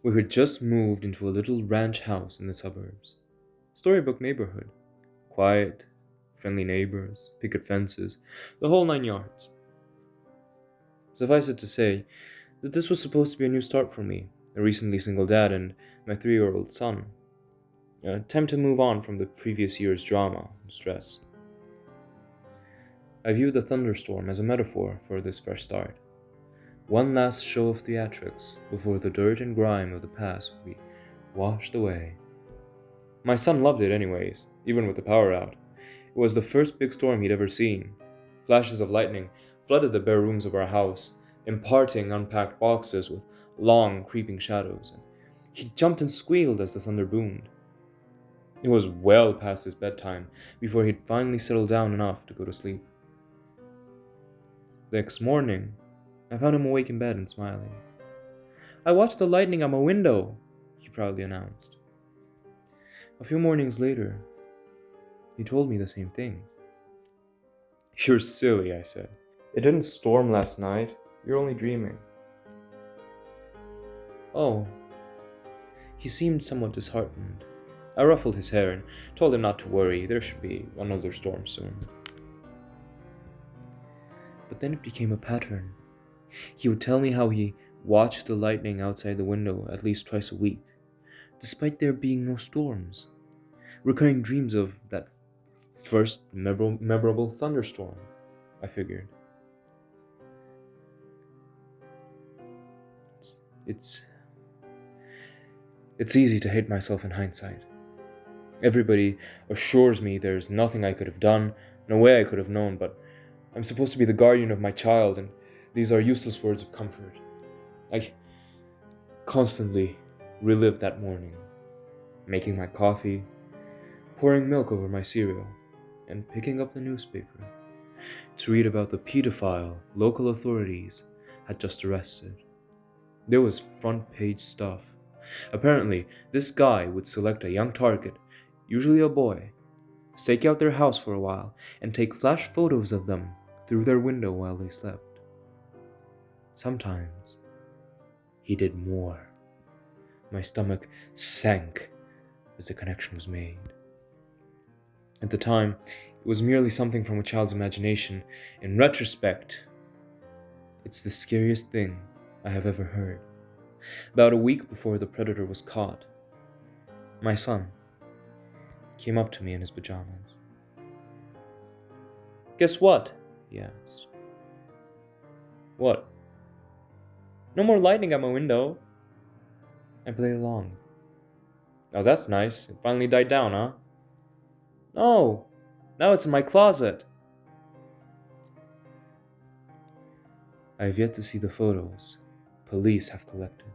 We had just moved into a little ranch house in the suburbs. Storybook neighborhood. Quiet, friendly neighbors, picket fences, the whole 9 yards. Suffice it to say that this was supposed to be a new start for me, a recently single dad, and my 3-year-old son. Time to move on from the previous year's drama and stress. I viewed the thunderstorm as a metaphor for this fresh start. One last show of theatrics before the dirt and grime of the past would be washed away. My son loved it anyways, even with the power out. It was the first big storm he'd ever seen. Flashes of lightning flooded the bare rooms of our house, imparting unpacked boxes with long, creeping shadows, and he jumped and squealed as the thunder boomed. It was well past his bedtime before he'd finally settled down enough to go to sleep. The next morning, I found him awake in bed and smiling. "I watched the lightning out my window," he proudly announced. A few mornings later, he told me the same thing. "You're silly," I said. "It didn't storm last night. You're only dreaming." "Oh." He seemed somewhat disheartened. I ruffled his hair and told him not to worry, there should be another storm soon. But then it became a pattern. He would tell me how he watched the lightning outside the window at least twice a week, despite there being no storms. Recurring dreams of that first memorable thunderstorm, I figured. It's easy to hate myself in hindsight. Everybody assures me there's nothing I could have done, no way I could have known, but I'm supposed to be the guardian of my child, and these are useless words of comfort. I constantly relive that morning, making my coffee, pouring milk over my cereal, and picking up the newspaper to read about the pedophile local authorities had just arrested. There was front page stuff. Apparently, this guy would select a young target, usually a boy, stake out their house for a while, and take flash photos of them through their window while they slept. Sometimes he did more. My stomach sank as the connection was made. At the time, it was merely something from a child's imagination. In retrospect, it's the scariest thing I have ever heard. About a week before the predator was caught, my son came up to me in his pajamas. "Guess what?" he asked. "What?" "No more lightning at my window." I played along. "Oh, that's nice. It finally died down, huh?" "No, now it's in my closet." I have yet to see the photos police have collected.